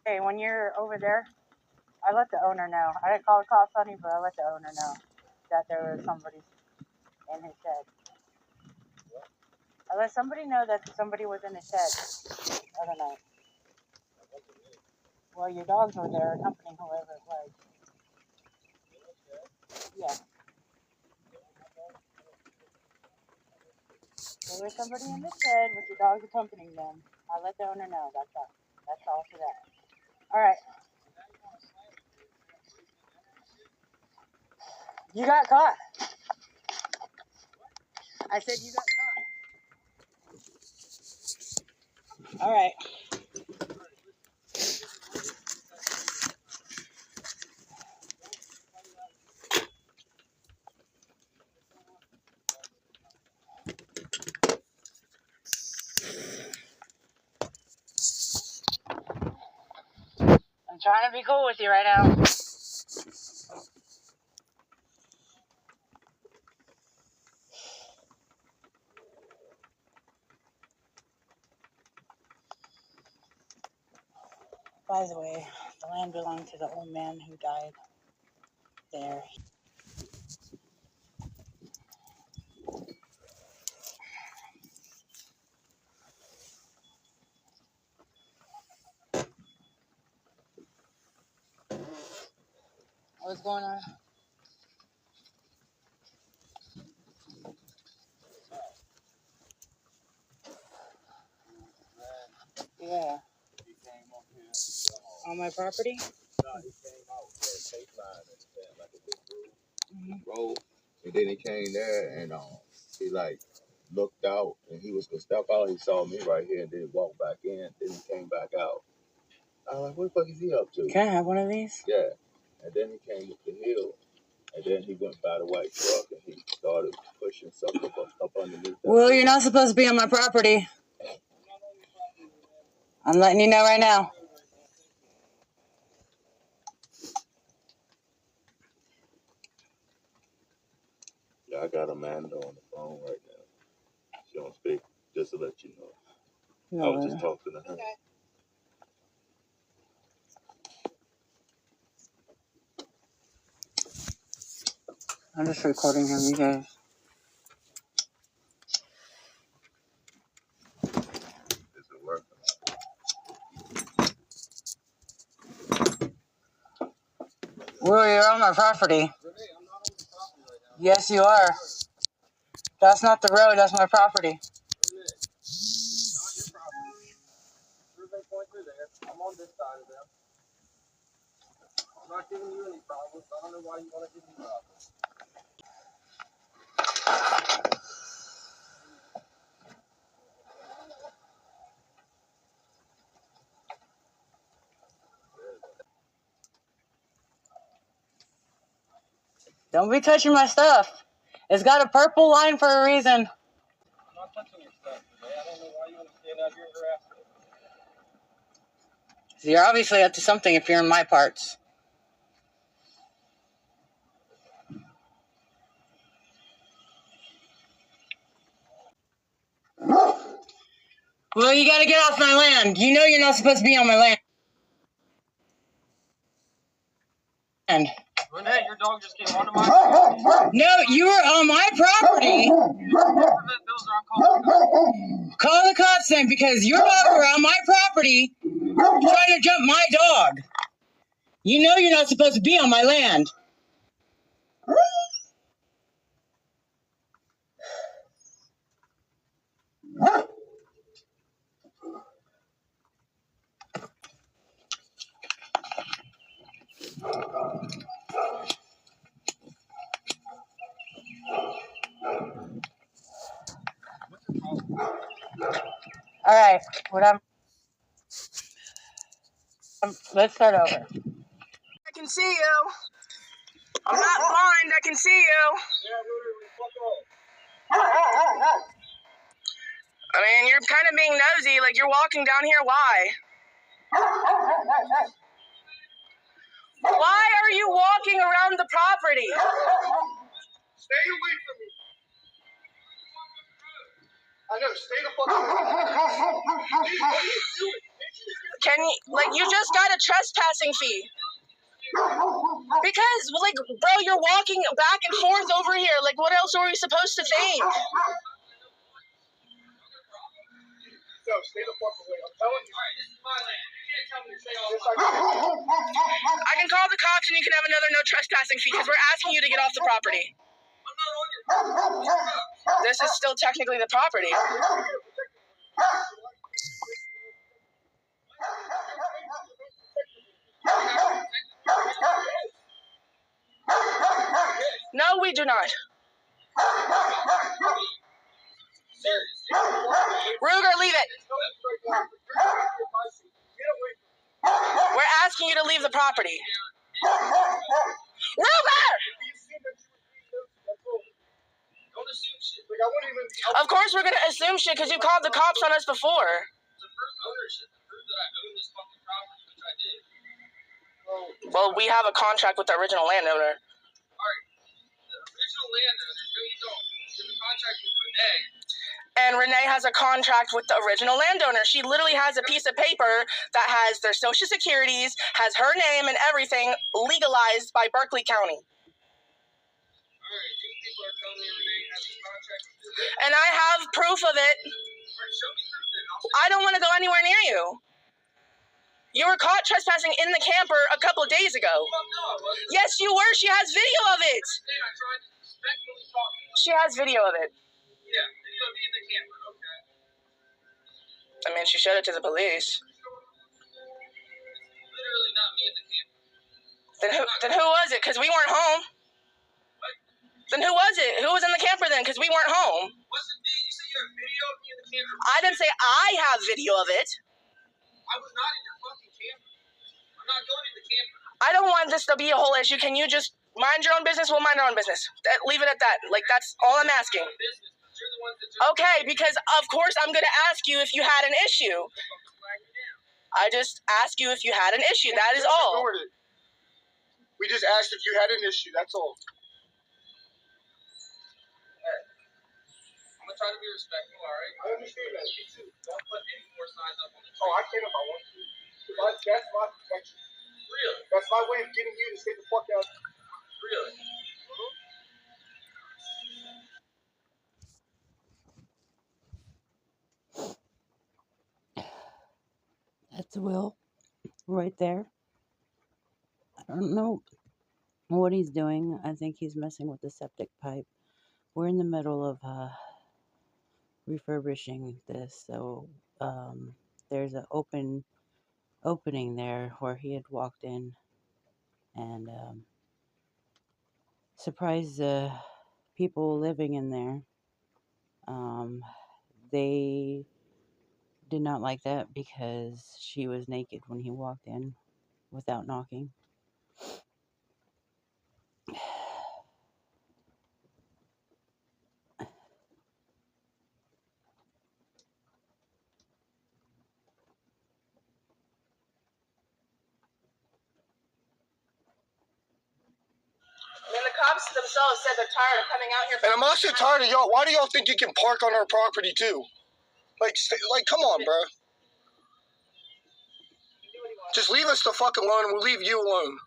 Okay, when you're over there, I let the owner know. I didn't call the cops on you, but I let the owner know that there was somebody in his shed. I let somebody know that somebody was in his shed the other night. Well, your dogs were there accompanying whoever it was. Yeah. There was somebody in the shed with your dogs accompanying them. I let the owner know. That's all. That's all for that. All right. You got caught. I said you got caught. All right. I'm trying to be cool with you right now. By the way, the land belonged to the old man who died there. What's going on? Yeah. He came up here On my property? No, he came out with a tape line and like a big road. And then he came there and he like looked out and he was gonna step out. He saw me right here and then walked back in. Then he came back out. I was like, what the fuck is he up to? Can I have one of these? Yeah. And then he came up the hill. And then he went by the white truck and he started pushing something up underneath. Well, you're not supposed to be on my property. I'm letting you know right now. Yeah, I got Amanda on the phone right now. She don't speak, just to let you know. No, I was just talking to her. Okay. I'm just recording him, you guys. Is it working? Well, you're on my property. Yes, you are. That's not the road, that's my property. Not your property. Survey points are there. I'm on this side of them. I'm not giving you any problems. I don't know why you want to give me problems. Don't be touching my stuff. It's got a purple line for a reason. I'm not touching your stuff today. I don't know why you want to stand out here and harass me. So you're obviously up to something if you're in my parts. Well, you gotta get off my land. You know you're not supposed to be on my land. Renee, your dog just came onto my property. No, you were on my property. Call the cops then, because your dog were on my property trying to jump my dog. You know you're not supposed to be on my land. All right, let's start over. I can see you. I'm not blind. I can see you. I mean, you're kind of being nosy. Like, you're walking down here. Why? Why are you walking around the property? Stay away from me. I know, stay the fuck away. What are you doing? You just got a trespassing fee. Because, like, bro, you're walking back and forth over here. Like, what else are we supposed to think? No, stay the fuck away. I'm telling you. Alright, this is my land. You can't tell me to stay off my land. I can call the cops and you can have another no trespassing fee because we're asking you to get off the property. I'm not on your property. This is still technically the property. No, we do not. Ruger, leave it. We're asking you to leave the property. Ruger! Of course we're going to assume shit because you called the cops on us before. Well, we have a contract with the original landowner. Alright. The original landowner, no you don't. You have a contract with Renee. And Renee has a contract with the original landowner. She literally has a piece of paper that has their social securities, has her name and everything legalized by Berkeley County. Alright, these people are telling me Renee has a contract with Renee. And I have proof of it. Alright, show me proof then. I don't want to go anywhere near you. You were caught trespassing in the camper a couple of days ago. No, I wasn't. Yes, you were. She has video of it. I tried to respectfully talk to you. She has video of it. Yeah, video of me in the camper, okay? I mean, she showed it to the police. Literally not me in the camper. Then who was it? Because we weren't home. What? Then who was it? Who was in the camper then? Because we weren't home. Wasn't me. You said you have video of me in the camper. I didn't say I have video of it. I was not in your fucking camper. I'm not going in the camper. I don't want this to be a whole issue. Can you just mind your own business? We'll mind our own business. Leave it at that. Like, that's all I'm asking. Business, but you're the ones that just Okay, because of course I'm going to ask you if you had an issue. flag me down. I just asked you if you had an issue. That is all. Ignored it. We just asked if you had an issue. That's all. I'm gonna try to be respectful, alright? I understand that. You too. Don't put any more signs up on the Oh, tree. I can if I want to. That's my protection. Really? That's my way of getting you to stay the fuck out. Really? That's Will right there. I don't know what he's doing. I think he's messing with the septic pipe. We're in the middle of refurbishing this, so there's an opening there where he had walked in and surprised the people living in there. They did not like that because she was naked when he walked in without knocking. I mean, the cops themselves said they're tired of coming out here. And I'm also tired of y'all. Why do y'all think you can park on our property too? Like, come on, bro. Just leave us the fuck alone, and we'll leave you alone.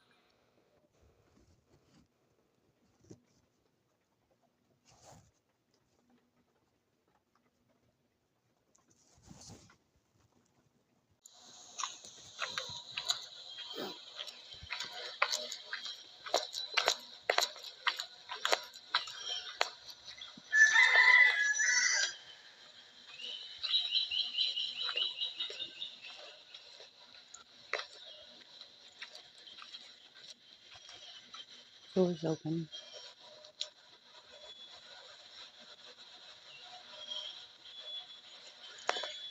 Doors open.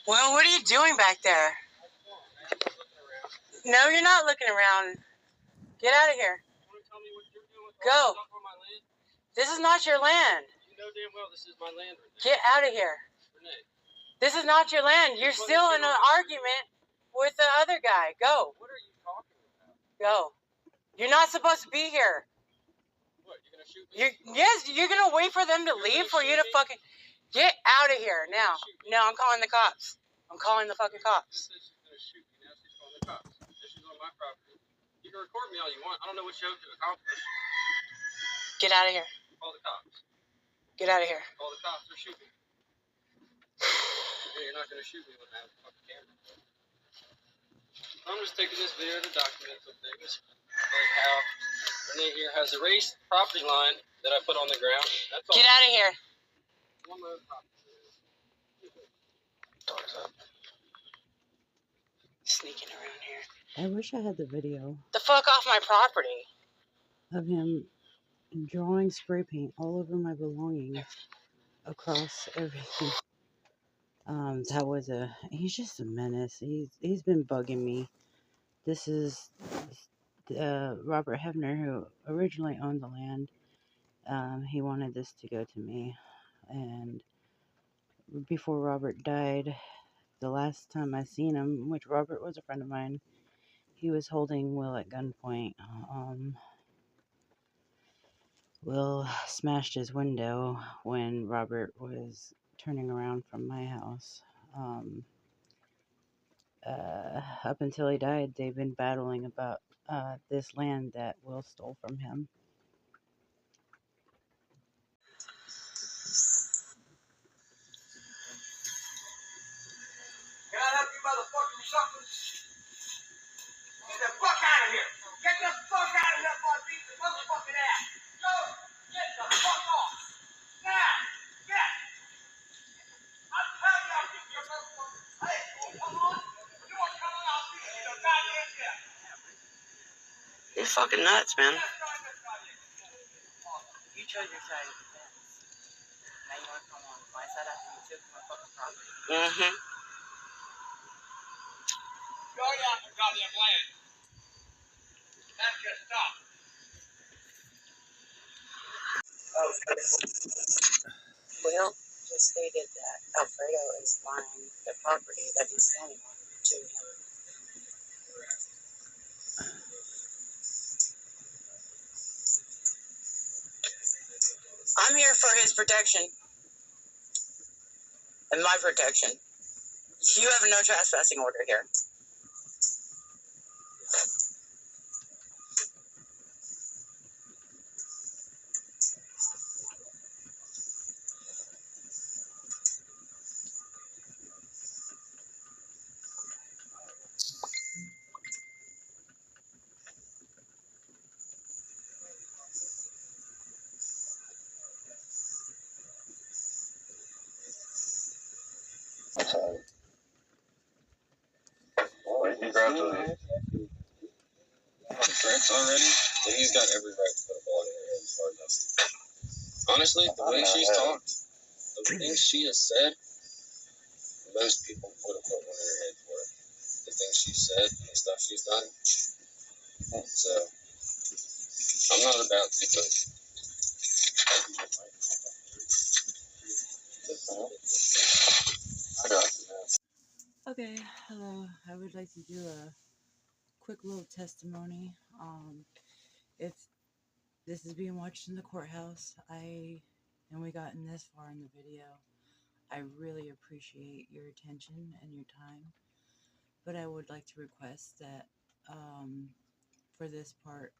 Well, what are you doing back there? No, you're not looking around. Get out of here. You wanna tell me what you're doing with Go. stuff on my land? This is not your land. You know damn well this is my land, Renee. Get out of here. Renee. This is not your land. You're still in an argument with the other guy. Go. What are you talking about? Go. You're not supposed to be here. What, you're gonna shoot me? You're gonna wait for them to leave for you to fucking get out of here now. No, I'm calling the cops. I'm calling the fucking cops. She said she's gonna shoot me. Now she's calling the cops. This is on my property. You can record me all you want. I don't know what you hope to accomplish. Get out of here. Call the cops. Get out of here. Call the cops or shoot me. You're not gonna shoot me when I have a fucking camera. I'm just taking this video to document some things. Like how Renee here has erased property line that I put on the ground. That's all. Get out of here. One more property. Doors up. Sneaking around here. I wish I had the video The fuck off my property. of him drawing spray paint all over my belongings across everything. That was he's just a menace. He's been bugging me. This is Robert Hebner, who originally owned the land. He wanted this to go to me, and before Robert died, the last time I seen him, which Robert was a friend of mine, he was holding Will at gunpoint. Will smashed his window when Robert was turning around from my house. Up until he died, they've been battling about this land that Will stole from him. Can I help you, motherfucking suckers? Get the fuck out of here! Get the fuck out of here before I beat the motherfucking ass! Go! Get the fuck off! Now! Get! I'm telling you, I'll beat your motherfucking... Hey, you come on? You want to come on? I'll beat you to goddamn death! You're fucking nuts, man. You chose your side of the fence. Now you want to come on my side after you took my fucking property. Mm-hmm. Go out the goddamn land. That's your stop. Will just stated that Alfredo is buying the property that he's selling to him. I'm here for his protection and my protection. You have no trespassing order here. Congratulations. Threats already? Then he's got every right to put a bullet in her head as far as I see. Honestly, the way she's talked, the things she has said, most people would have put one in her head for it. The things she said and the stuff she's done. So, I'm not about to, but I got you, man. Okay, hello. I would like to do a quick little testimony. If this is being watched in the courthouse, and we gotten this far in the video, I really appreciate your attention and your time. But I would like to request that for this part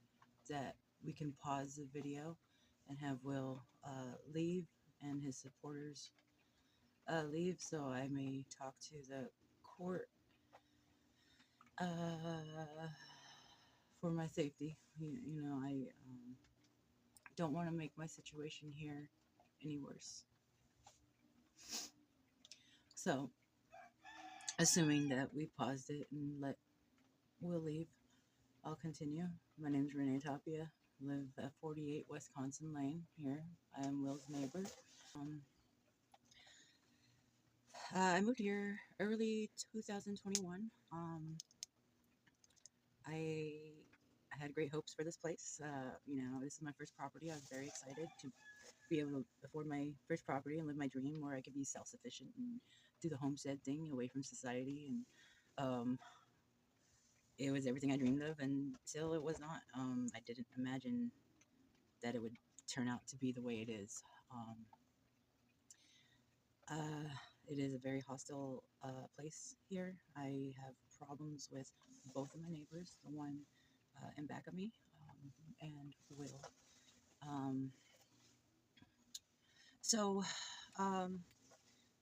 that we can pause the video and have Will leave and his supporters leave, so I may talk to the court for my safety. You know, I don't want to make my situation here any worse. So, assuming that we paused it and let Will leave, I'll continue. My name is Renee Tapia. Live at 48 Wisconsin Lane here. I am Will's neighbor. I moved here early 2021. I had great hopes for this place. You know, this is my first property. I was very excited to be able to afford my first property and live my dream where I could be self-sufficient and do the homestead thing away from society. And it was everything I dreamed of until it was not. I didn't imagine that it would turn out to be the way it is. It is a very hostile place here. I have problems with both of my neighbors, the one in back of me, and Will. So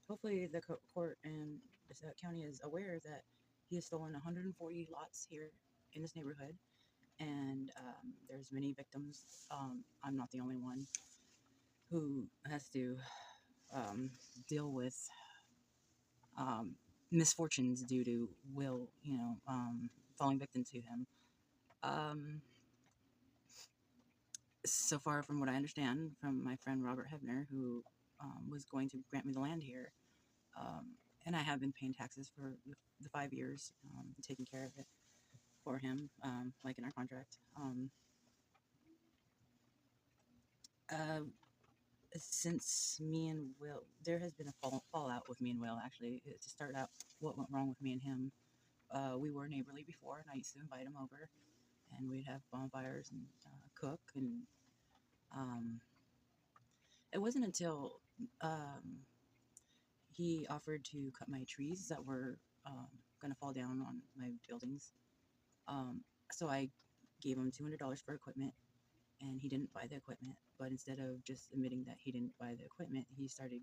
hopefully the court and the county is aware that he has stolen 140 lots here in this neighborhood, and there's many victims. I'm not the only one who has to deal with misfortunes due to Will, falling victim to him. So far, from what I understand from my friend Robert Hebner, who was going to grant me the land here, and I have been paying taxes for the 5 years, taking care of it for him, like in our contract. Since me and Will, there has been a fallout with me and Will, actually. To start out, what went wrong with me and him, we were neighborly before, and I used to invite him over, and we'd have bonfires and cook, and it wasn't until he offered to cut my trees that were going to fall down on my buildings. So I gave him $200 for equipment, and he didn't buy the equipment. But instead of just admitting that he didn't buy the equipment, he started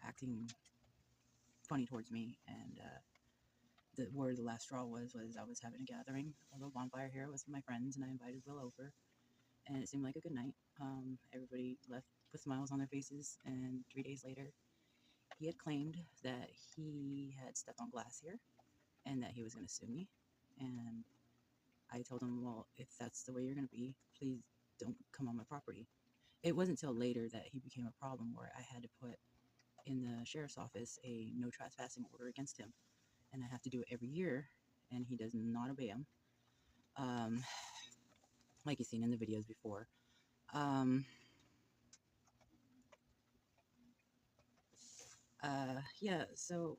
acting funny towards me. And the last straw was I was having a gathering, a little bonfire here with my friends, and I invited Will over, and it seemed like a good night. Everybody left with smiles on their faces, and 3 days later, he had claimed that he had stepped on glass here and that he was going to sue me. And I told him, well, if that's the way you're going to be, please don't come on my property. It wasn't until later that he became a problem where I had to put in the sheriff's office a no trespassing order against him. And I have to do it every year, and he does not obey them. Like you've seen in the videos before. Yeah, so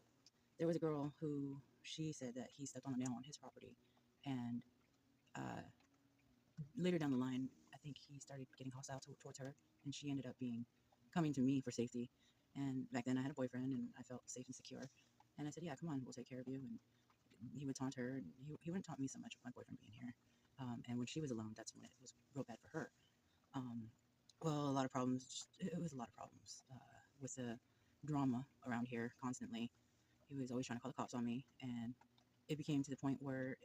there was a girl who, she said that he stepped on a nail on his property, and later down the line, I think he started getting hostile towards her, and she ended up coming to me for safety. And back then I had a boyfriend, and I felt safe and secure, and I said, yeah, come on, we'll take care of you. And he would taunt her, and he wouldn't taunt me so much with my boyfriend being here. And when she was alone, that's when it was real bad for her. Well, a lot of problems, it was a lot of problems with the drama around here constantly. He was always trying to call the cops on me, and it became to the point where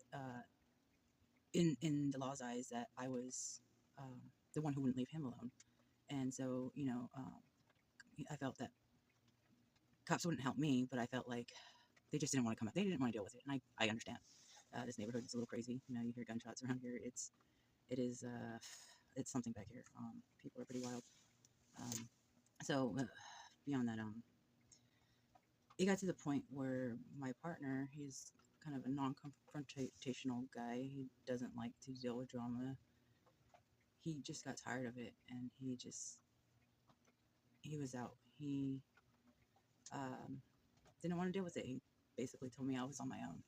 in the law's eyes that I was the one who wouldn't leave him alone. And so, I felt that cops wouldn't help me, but I felt like they just didn't want to come up. They didn't want to deal with it, and I understand. This neighborhood is a little crazy. You hear gunshots around here. It's something back here. People are pretty wild. So beyond that, it got to the point where my partner, he's kind of a non-confrontational guy. He doesn't like to deal with drama. He just got tired of it, and he was out. He didn't want to deal with it. He basically told me I was on my own.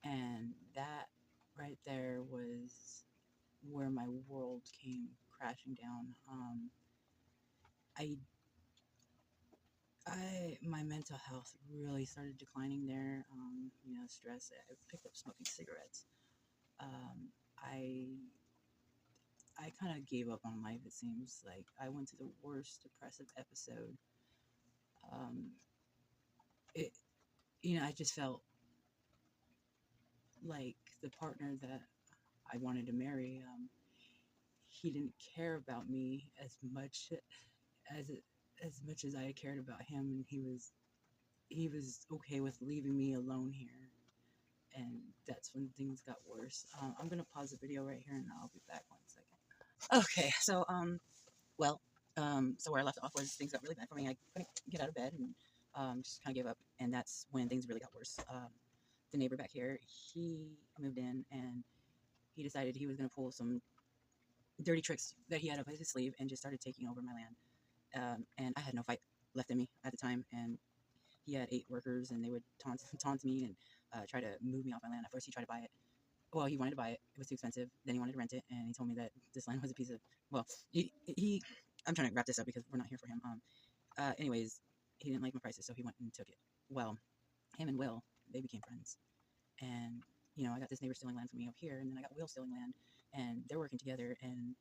And that right there was where my world came crashing down. My mental health really started declining there. Stress. I picked up smoking cigarettes. I kind of gave up on life. It seems like I went to the worst depressive episode. I just felt like the partner that I wanted to marry, he didn't care about me as much as I cared about him, and he was okay with leaving me alone here. And that's when things got worse. I'm gonna pause the video right here, and I'll be back 1 second. Okay, so so where I left off was things got really bad for me. I couldn't get out of bed, and just kind of gave up. And that's when things really got worse. The neighbor back here, he moved in, and he decided he was gonna pull some dirty tricks that he had up his sleeve and just started taking over my land. And I had no fight left in me at the time, and he had 8 workers, and they would taunt me and try to move me off my land. At first, he tried to buy it. Well, he wanted to buy it. It was too expensive. Then he wanted to rent it, and he told me that this land was a piece of, well, I'm trying to wrap this up because we're not here for him. Anyways, he didn't like my prices, so he went and took it. Well, him and Will, they became friends. And, you know, I got this neighbor stealing land from me over here, and then I got Will stealing land, and they're working together, and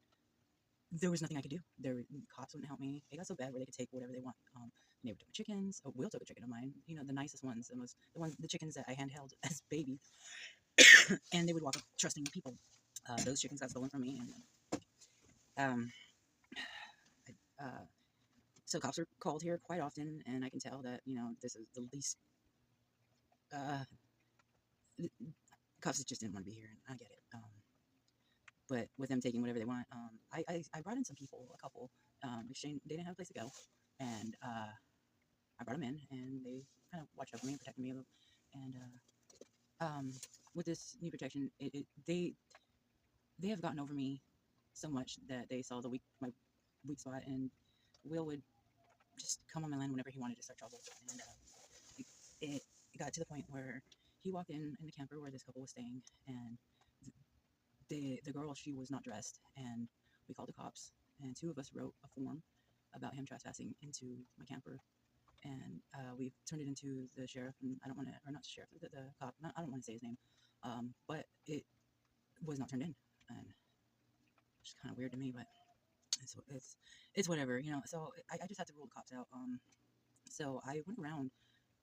there was nothing I could do. The cops wouldn't help me. It got so bad where they could take whatever they want. The neighbor took my chickens. Oh, Will took a chicken of mine. You know, the nicest ones, the chickens that I handheld as babies, and they would walk up trusting people. Those chickens got stolen from me, and so cops are called here quite often, and I can tell that, you know, this is the least. Cops just didn't want to be here, and I get it. But with them taking whatever they want, I brought in some people, a couple, exchange. They didn't have a place to go, and I brought them in, and they kind of watched over me and protected me a little. And with this new protection, they have gotten over me so much that they saw my weak spot, and Will would just come on my land whenever he wanted to start trouble. And it got to the point where he walked in the camper where this couple was staying, and the girl, she was not dressed, and we called the cops, and 2 of us wrote a form about him trespassing into my camper, and we turned it into the sheriff, and I don't want to, or not the sheriff, the cop, I don't want to say his name, but it was not turned in, and it's kind of weird to me, but it's whatever, you know. So I just had to rule the cops out. So I went around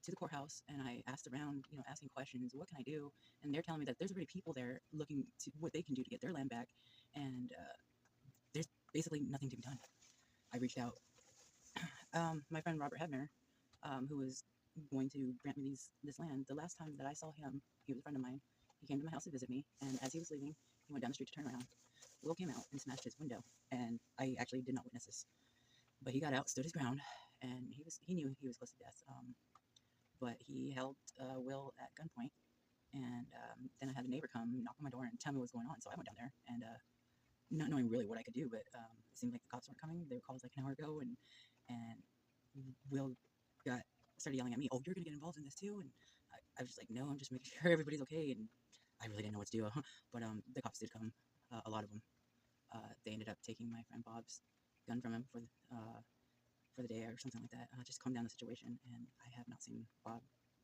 to the courthouse, and I asked around, you know, asking questions, what can I do? And they're telling me that there's already people there looking to what they can do to get their land back, and there's basically nothing to be done. I reached out. My friend Robert Hebner, who was going to grant me this land, the last time that I saw him, he was a friend of mine. He came to my house to visit me, and as he was leaving, he went down the street to turn around. Will came out and smashed his window, and I actually did not witness this, but he got out, stood his ground, and he knew he was close to death. But he held Will at gunpoint, and then I had a neighbor come knock on my door and tell me what was going on. So I went down there, and not knowing really what I could do, but it seemed like the cops weren't coming. They were called like an hour ago, and Will started yelling at me, "Oh, you're gonna get involved in this too?" And I was just like, "No, I'm just making sure everybody's okay." And I really didn't know what to do, but the cops did come, a lot of them. They ended up taking my friend Bob's gun from him for the day or something like that. Just calm down the situation, and I have not seen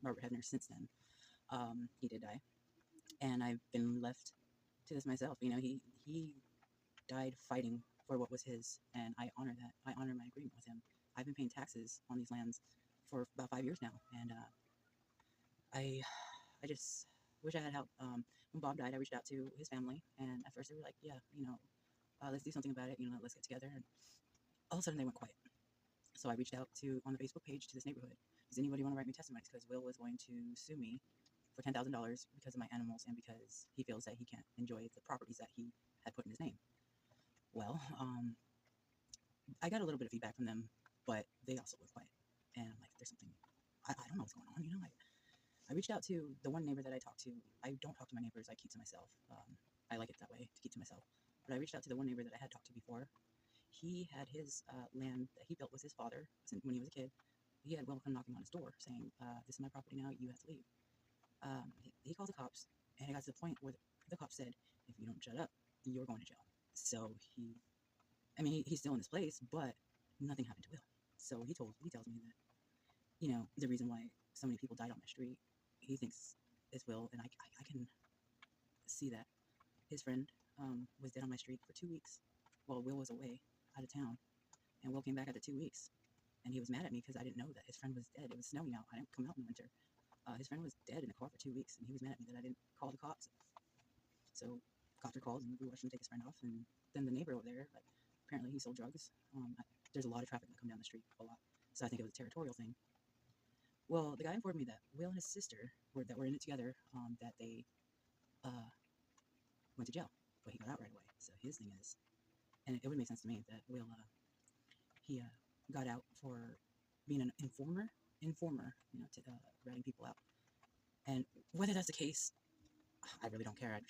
Robert Hebner since then. He did die, and I've been left to this myself. You know, he died fighting for what was his, and I honor that. I honor my agreement with him. I've been paying taxes on these lands for about 5 years now, and I just wish I had help. When Bob died, I reached out to his family, and at first they were like, "Yeah, you know, let's do something about it. You know, let's get together." And all of a sudden they went quiet. So I reached out on the Facebook page to this neighborhood. Does anybody want to write me testimonies? Because Will was going to sue me for $10,000 because of my animals, and because he feels that he can't enjoy the properties that he had put in his name. Well, I got a little bit of feedback from them, but they also were quiet. And I'm like, there's something, I don't know what's going on, you know. I reached out to the one neighbor that I talked to. I don't talk to my neighbors, I keep to myself. I like it that way, to keep to myself. But I reached out to the one neighbor that I had talked to before. He had his land that he built with his father when he was a kid. He had Will come knocking on his door saying, "This is my property now, you have to leave." He called the cops, and it got to the point where the cops said, "If you don't shut up, you're going to jail." So he's still in his place, but nothing happened to Will. So he tells me that, you know, the reason why so many people died on my street, he thinks is Will, and I can see that. His friend was dead on my street for 2 weeks while Will was away out of town, and Will came back after 2 weeks, and he was mad at me because I didn't know that his friend was dead. It was snowing out. I didn't come out in the winter. His friend was dead in the car for 2 weeks, and he was mad at me that I didn't call the cops. So cops were called, and we watched him take his friend off, and then the neighbor over there, like, apparently he sold drugs. There's a lot of traffic that come down the street, a lot. So I think it was a territorial thing. Well, the guy informed me that Will and his sister were in it together, that they went to jail, but he got out right away. So his thing is, and it would make sense to me that Will, he got out for being an informer, you know, to ratting people out. And whether that's the case, I really don't care.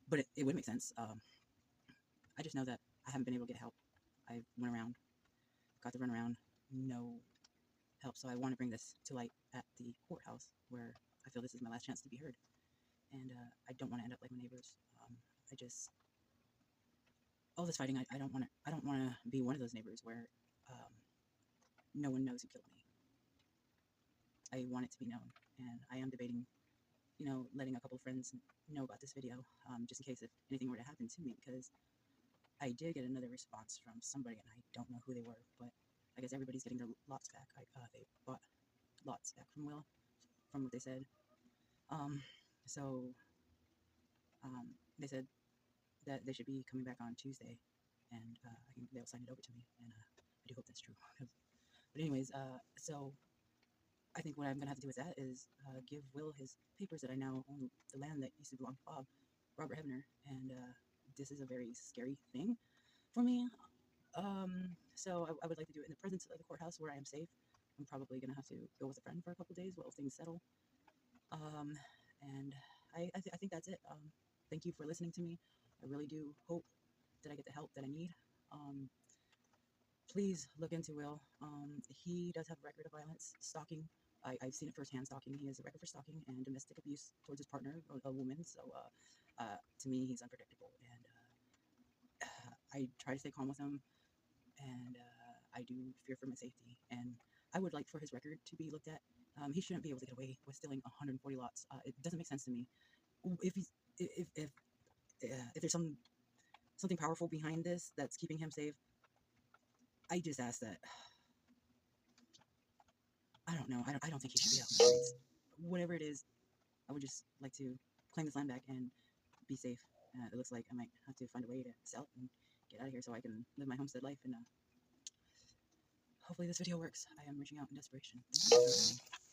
But it would make sense. I just know that I haven't been able to get help. I went around, got to run around, no help. So I want to bring this to light at the courthouse, where I feel this is my last chance to be heard. And I don't want to end up like my neighbors. All this fighting, I don't want to be one of those neighbors where no one knows who killed me. I want it to be known. and I am debating, letting a couple of friends know about this video, just in case if anything were to happen to me, because I did get another response from somebody, and I don't know who they were, but I guess everybody's getting their lots back. They bought lots back from Will, from what they said. So they said that they should be coming back on Tuesday, and I think they'll sign it over to me, and I do hope that's true. But anyways, so I think what I'm gonna have to do with that is give Will his papers that I now own the land that used to belong to Robert Hebner, and this is a very scary thing for me. So I would like to do it in the presence of the courthouse where I am safe. I'm probably gonna have to go with a friend for a couple days while things settle. And I think that's it. Thank you for listening to me. I really do hope that I get the help that I need. Please look into Will. He does have a record of violence, stalking. I've seen it firsthand, stalking. He has a record for stalking and domestic abuse towards his partner, a woman. So to me, he's unpredictable. And I try to stay calm with him, and I do fear for my safety. And I would like for his record to be looked at. He shouldn't be able to get away with stealing 140 lots. It doesn't make sense to me. If there's something powerful behind this that's keeping him safe, I just ask that. I don't know. I don't think he should be out in the streets. Whatever it is, I would just like to claim this land back and be safe. It looks like I might have to find a way to sell and get out of here so I can live my homestead life. And hopefully this video works. I am reaching out in desperation. Thank you for listening.